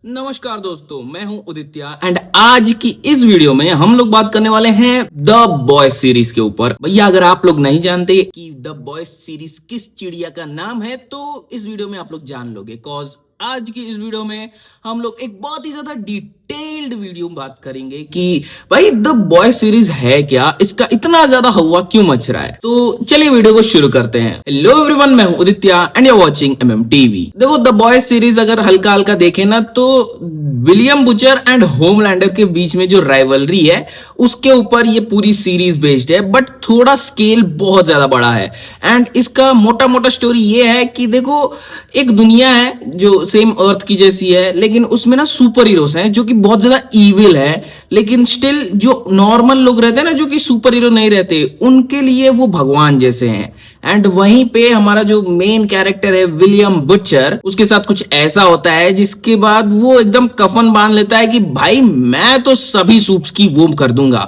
नमस्कार दोस्तों, मैं हूं उदित्य एंड आज की इस वीडियो में हम लोग बात करने वाले हैं द बॉयज सीरीज के ऊपर। भैया अगर आप लोग नहीं जानते कि द बॉयज सीरीज किस चिड़िया का नाम है तो इस वीडियो में आप लोग जान लोगे। कॉज आज की इस वीडियो में हम लोग एक बहुत ही ज्यादा डिटेल्ड वीडियो बात करेंगे कि भाई द बॉयज सीरीज है क्या, इसका इतना ज्यादा हवा क्यों मच रहा है। तो चलिए वीडियो को शुरू करते हैं। हेलो एवरीवन, मैं हूं Uditya and you are watching MMTV। देखो द बॉयज सीरीज अगर हल्का हल्का देखें ना तो विलियम बुचर एंड होमलैंडर के बीच में जो राइवलरी है उसके ऊपर ये पूरी सीरीज बेस्ड है, बट थोड़ा स्केल बहुत ज्यादा बड़ा है। एंड इसका मोटा मोटा स्टोरी ये है कि देखो एक दुनिया है जो सेम अर्थ की जैसी है, लेकिन उसमें ना सुपर हीरोज हैं जो कि बहुत ज्यादा इविल है, लेकिन स्टिल जो नॉर्मल लोग रहते हैं ना जो कि सुपर हीरो नहीं रहते उनके लिए वो भगवान जैसे हैं। एंड वहीं पे हमारा जो मेन कैरेक्टर है विलियम बुचर, उसके साथ कुछ ऐसा होता है जिसके बाद वो एकदम कफन बांध लेता है कि भाई मैं तो सभी सूप्स की वो कर दूंगा।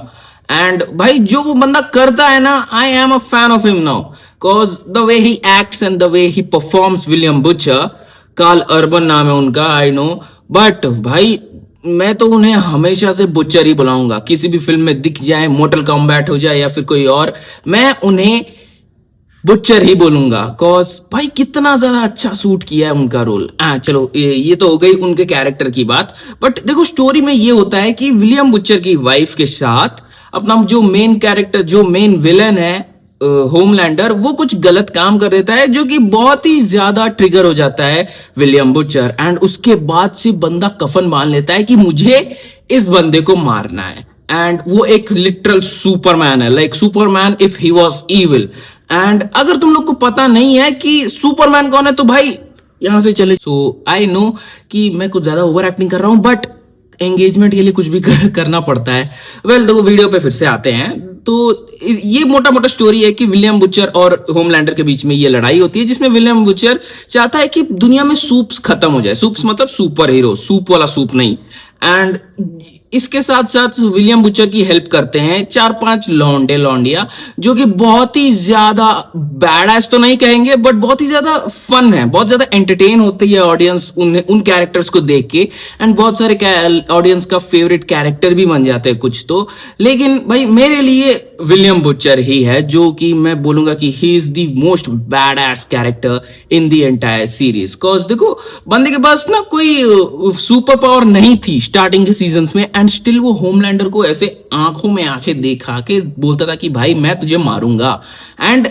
एंड भाई जो वो बंदा करता है ना, I am a fan of him now, cause the way he acts and the way he performs. William Butcher, Karl Urban नाम है उनका, आई नो, बट भाई मैं तो उन्हें हमेशा से बुचर ही बुलाऊंगा। किसी भी फिल्म में दिख जाए, मोर्टल कॉम्बैट हो जाए या फिर कोई और, मैं उन्हें बुचर ही बोलूंगा। कॉज भाई कितना ज्यादा अच्छा सूट किया है उनका रोल। चलो ये तो हो गई उनके कैरेक्टर की बात, बट देखो स्टोरी में ये होता है कि विलियम बुचर की वाइफ के साथ अपना जो मेन कैरेक्टर, जो मेन विलन है होमलैंडर, वो कुछ गलत काम कर देता है जो कि बहुत ही ज्यादा ट्रिगर हो जाता है विलियम बुचर। एंड उसके बाद से बंदा कफन बांध लेता है कि मुझे इस बंदे को मारना है। एंड वो एक लिटरल सुपरमैन है, like Superman if he was evil. And अगर तुम लोग को पता नहीं है कि सुपरमैन कौन है तो भाई यहां से चले। सो आई नो कि मैं कुछ ज्यादा ओवर एक्टिंग कर रहा हूं, बट एंगेजमेंट के लिए कुछ भी करना पड़ता है। वेल देखो वीडियो पे फिर से आते हैं। तो ये मोटा मोटा स्टोरी है कि विलियम बुचर और होमलैंडर के बीच में ये लड़ाई होती है जिसमें विलियम बुचर चाहता है कि दुनिया में सूप्स खत्म हो जाए। सूप्स मतलब सुपर हीरो, सूप वाला सूप नहीं। एंड इसके साथ साथ विलियम बुचर की हेल्प करते हैं 4-5 लौंडिया जो कि बहुत ही ज्यादा बैडएस तो नहीं कहेंगे, बट बहुत ही ज्यादा फन है, बहुत ज्यादा एंटरटेन होती है ऑडियंस उन कैरेक्टर्स को देख के। एंड बहुत सारे ऑडियंस का फेवरेट कैरेक्टर भी बन जाते हैं कुछ तो। लेकिन भाई मेरे लिए विलियम बुचर ही है जो कि मैं बोलूंगा कि ही is the most badass character in the entire series. Cause देखो बंदे के पास ना कोई सुपर पावर नहीं थी स्टार्टिंग के सीजन्स में, एंड स्टिल वो होमलैंडर को ऐसे आंखों में आंखें दिखा के बोलता था कि भाई मैं तुझे मारूंगा। एंड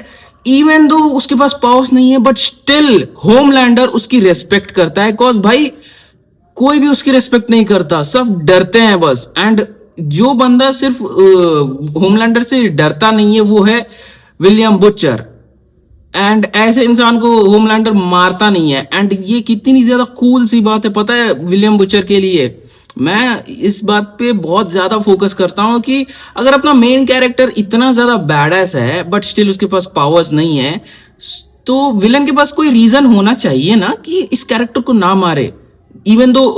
इवन दो उसके पास पावर्स नहीं है, बट स्टिल होमलैंडर उसकी रेस्पेक्ट करता है। कॉज भाई कोई भी उसकी रेस्पेक्ट नहीं करता, सब डरते हैं बस। एंड जो बंदा सिर्फ होमलैंडर से डरता नहीं है वो है विलियम बुचर। एंड ऐसे इंसान को होमलैंडर मारता नहीं है। एंड ये कितनी ज्यादा कूल सी बात है पता है विलियम बुचर के लिए। मैं इस बात पे बहुत ज्यादा फोकस करता हूं कि अगर अपना मेन कैरेक्टर इतना ज्यादा बैडएस है बट स्टिल उसके पास पावर्स नहीं है, तो विलन के पास कोई रीजन होना चाहिए ना कि इस कैरेक्टर को ना मारे। इवन दो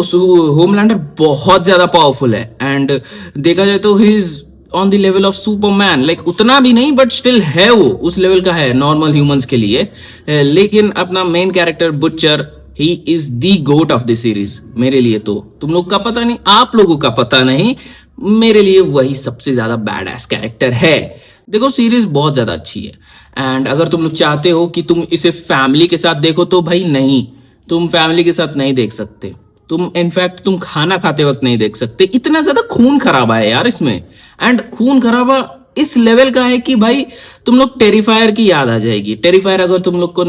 होमलैंडर बहुत ज्यादा पावरफुल है एंड देखा जाए तो he is on the level of Superman, like उतना भी नहीं बट स्टिल है, वो उस लेवल का है नॉर्मल ह्यूमंस के लिए। लेकिन अपना main character Butcher, he is the GOAT of the series मेरे लिए। तो तुम लोग का पता नहीं, आप लोगों का पता नहीं, मेरे लिए वही सबसे ज्यादा बैड एस कैरेक्टर है। देखो सीरीज बहुत ज्यादा अच्छी है एंड अगर तुम लोग चाहते हो कि तुम इसे फैमिली के साथ देखो तो भाई नहीं, तुम फैमिली के साथ नहीं देख सकते। तुम इनफैक्ट तुम खाना खाते वक्त नहीं देख सकते, इतना ज्यादा खून खराबा है यार इसमें। एंड खून खराबा इस लेवल का है कि भाई तुम लोग टेरिफायर की याद आ जाएगी। टेरिफायर अगर तुम लोग को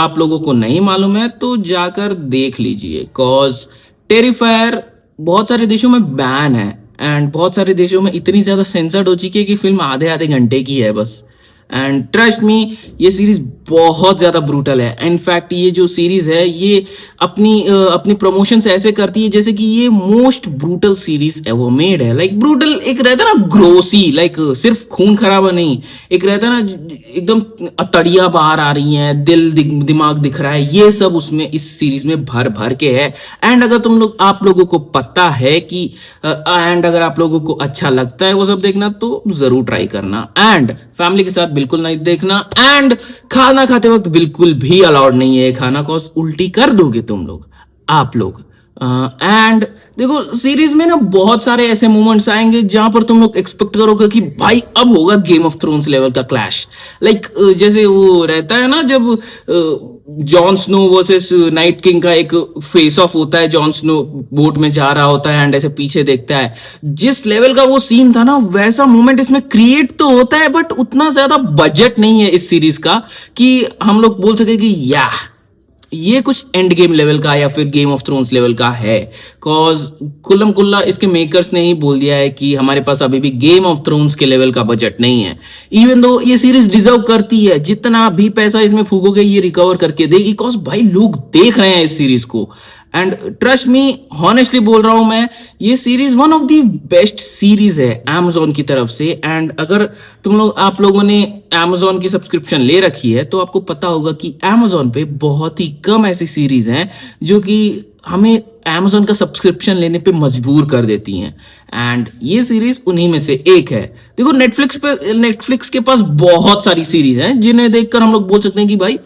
आप लोगों को नहीं मालूम है तो जाकर देख लीजिए। कॉज टेरिफायर बहुत सारे देशों में बैन है एंड बहुत सारे देशों में इतनी ज्यादा सेंसर्ड हो चुकी है कि फिल्म आधे आधे घंटे की है बस। एंड ट्रस्ट मी ये सीरीज बहुत ज्यादा ब्रूटल है। इनफैक्ट ये जो सीरीज है ये अपनी प्रमोशंस ऐसे करती है जैसे कि ये most brutal series ever made है। लाइक ब्रूटल एक रहता है ना ग्रोसी, लाइक सिर्फ खून खराबा नहीं, एक रहता है ना एकदम अतड़ियां बाहर आ रही हैं, दिमाग दिख रहा है, ये सब उसमें इस सीरीज में भर भर के है। एंड अगर आप लोगों को पता है कि एंड अगर आप लोगों को अच्छा लगता है वो सब देखना तो जरूर ट्राई करना। एंड फैमिली के साथ बिल्कुल नहीं देखना। एंड खाना खाते वक्त बिल्कुल भी अलाउड नहीं है खाना, कॉज उल्टी कर दोगे तुम लोग, आप लोग। एंड देखो सीरीज में ना बहुत सारे ऐसे मोमेंट्स आएंगे जहां पर तुम लोग एक्सपेक्ट करोगे कि भाई अब होगा गेम ऑफ थ्रोन्स लेवल का क्लैश। लाइक जैसे वो रहता है ना जब Jon Snow versus night king का एक फेस ऑफ होता है, जॉन स्नो बोट में जा रहा होता है एंड ऐसे पीछे देखता है, जिस लेवल का वो सीन था ना वैसा मोमेंट इसमें क्रिएट तो होता है, बट उतना ज्यादा बजट नहीं है इस सीरीज का कि हम लोग बोल सके कि या ये कुछ एंड गेम लेवल का या फिर गेम ऑफ थ्रोन्स लेवल का है। कॉज कुल्लम कुल्ला इसके मेकर्स ने ही बोल दिया है कि हमारे पास अभी भी गेम ऑफ थ्रोन्स के लेवल का बजट नहीं है। इवन दो ये सीरीज डिजर्व करती है, जितना भी पैसा इसमें फूकोगे ये रिकवर करके देगी, कॉज भाई लोग देख रहे हैं इस सीरीज को। एंड ट्रस्ट मी, हॉनेस्टली बोल रहा हूं मैं, ये series one of the best series है Amazon की तरफ से। एंड अगर आप लोगों ने Amazon की सब्सक्रिप्शन ले रखी है तो आपको पता होगा कि Amazon पे बहुत ही कम ऐसी सीरीज हैं जो कि हमें Amazon का सब्सक्रिप्शन लेने पे मजबूर कर देती हैं, एंड ये सीरीज उन्हीं में से एक है। देखो नेटफ्लिक्स के पास बहुत सारी सीरीज हैं जिन्हें देखकर हम लोग बोल सकते हैं कि भाई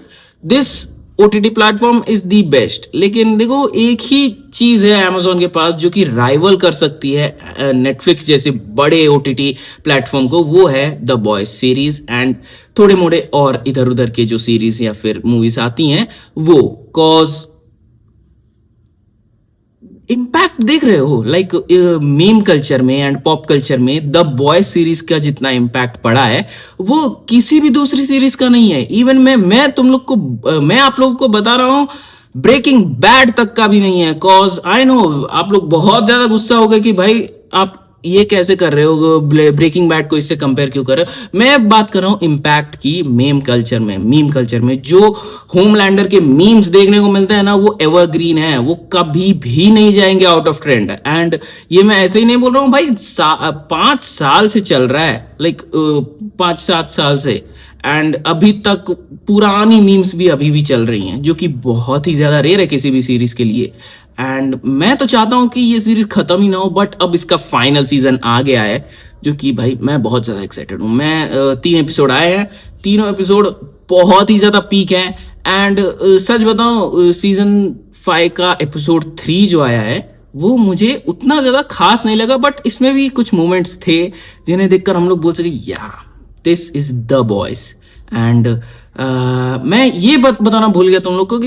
this OTT platform is the best, लेकिन देखो एक ही चीज है Amazon के पास जो कि राइवल कर सकती है नेटफ्लिक्स जैसे बड़े OTT प्लेटफॉर्म को, वो है द बॉयज सीरीज एंड थोड़े मोड़े और इधर उधर के जो सीरीज या फिर मूवीज आती हैं वो। कॉज इम्पैक्ट देख रहे हो, लाइक मीम कल्चर में एंड पॉप कल्चर में द बॉयज सीरीज का जितना इम्पैक्ट पड़ा है वो किसी भी दूसरी सीरीज का नहीं है। इवन मैं आप लोगों को बता रहा हूं, ब्रेकिंग बैड तक का भी नहीं है। कॉज आई नो आप लोग बहुत ज्यादा गुस्सा हो गए कि भाई आप ये कैसे कर रहे हो, ब्रेकिंग बैड को इससे कंपेयर क्यों कर रहे हो। मैं बात कर रहा हूं इम्पैक्ट की मीम कल्चर में जो होमलैंडर के मीम्स देखने को मिलते हैं ना वो एवरग्रीन है, वो कभी भी नहीं जाएंगे आउट ऑफ ट्रेंड। एंड ये मैं ऐसे ही नहीं बोल रहा हूं भाई, 5 साल से चल रहा है, लाइक 5-7 साल से, एंड अभी तक पुरानी मीम्स भी अभी भी चल रही हैं जो कि बहुत ही ज्यादा रेयर है किसी भी सीरीज के लिए। एंड मैं तो चाहता हूं कि ये सीरीज खत्म ही ना हो, बट अब इसका फाइनल सीजन आ गया है जो कि भाई मैं बहुत ज्यादा एक्साइटेड हूं। मैं 3 एपिसोड आए हैं, तीनों एपिसोड बहुत ही ज्यादा पीक हैं। एंड सच बताऊं सीजन 5 का एपिसोड 3 जो आया है वो मुझे उतना ज्यादा खास नहीं लगा, बट इसमें भी कुछ मोमेंट्स थे जिन्हें देखकर हम लोग बोल सके या this is the boys. And मैं ये बताना भूल गया तुम लोग को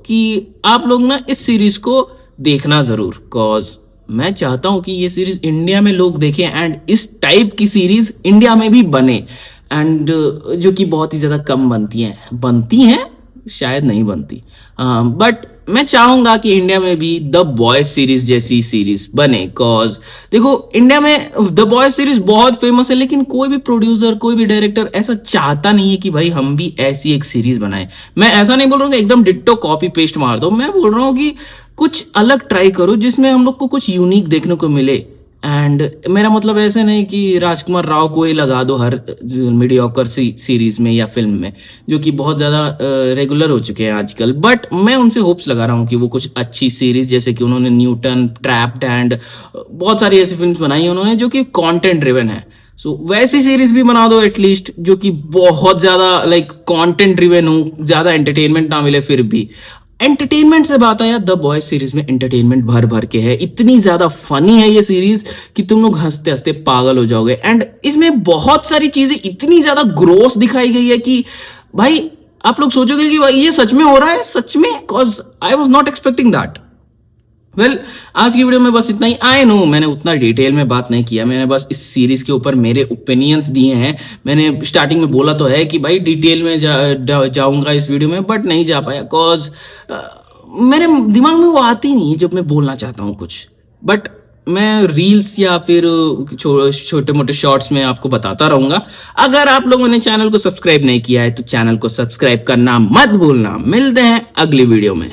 कि आप लोग ना इस सीरीज को देखना जरूर। कॉज मैं चाहता हूं कि ये सीरीज इंडिया में लोग देखें एंड इस टाइप की सीरीज इंडिया में भी बने, एंड जो कि बहुत ही ज्यादा कम बनती हैं शायद नहीं बनती, बट मैं चाहूंगा कि इंडिया में भी द बॉयज सीरीज जैसी सीरीज बने। कॉज देखो इंडिया में द बॉयज सीरीज बहुत फेमस है, लेकिन कोई भी प्रोड्यूसर कोई भी डायरेक्टर ऐसा चाहता नहीं है कि भाई हम भी ऐसी एक सीरीज बनाए। मैं ऐसा नहीं बोल रहा हूँ कि एकदम डिट्टो कॉपी पेस्ट मार दो, मैं बोल रहा हूँ कि कुछ अलग ट्राई करो जिसमें हम लोग को कुछ यूनिक देखने को मिले। एंड मेरा मतलब ऐसे नहीं कि राजकुमार राव को ही लगा दो हर मीडियोकर सीरीज में या फिल्म में, जो कि बहुत ज्यादा रेगुलर हो चुके हैं आजकल। बट मैं उनसे होप्स लगा रहा हूँ कि वो कुछ अच्छी सीरीज, जैसे कि उन्होंने न्यूटन, ट्रैप्ड एंड बहुत सारी ऐसी फिल्म्स बनाई हैं उन्होंने जो कि कंटेंट ड्रिवन है, सो वैसी सीरीज भी बना दो एटलीस्ट जो कि बहुत ज्यादा लाइक कंटेंट ड्रिवन हो, ज्यादा एंटरटेनमेंट ना मिले फिर भी। एंटरटेनमेंट से बात आया, द बॉयज सीरीज में एंटरटेनमेंट भर भर के है, इतनी ज्यादा फनी है ये सीरीज कि तुम लोग हंसते हंसते पागल हो जाओगे। एंड इसमें बहुत सारी चीजें इतनी ज्यादा ग्रोस दिखाई गई है कि भाई आप लोग सोचोगे कि भाई ये सच में हो रहा है, सच में, cause I was not expecting that. Well आज की वीडियो में बस इतना ही। आई नो मैंने उतना डिटेल में बात नहीं किया, मैंने बस इस सीरीज के ऊपर मेरे ओपिनियंस दिए हैं। मैंने स्टार्टिंग में बोला तो है कि भाई डिटेल में जाऊंगा इस वीडियो में, बट नहीं जा पाया कॉज मेरे दिमाग में वो आती नहीं है जब मैं बोलना चाहता हूँ कुछ। बट मैं रील्स या फिर छोटे मोटे शॉर्ट्स में आपको बताता रहूंगा। अगर आप लोगों ने चैनल को सब्सक्राइब नहीं किया है तो चैनल को सब्सक्राइब करना मत भूलना। मिलते हैं अगली वीडियो में।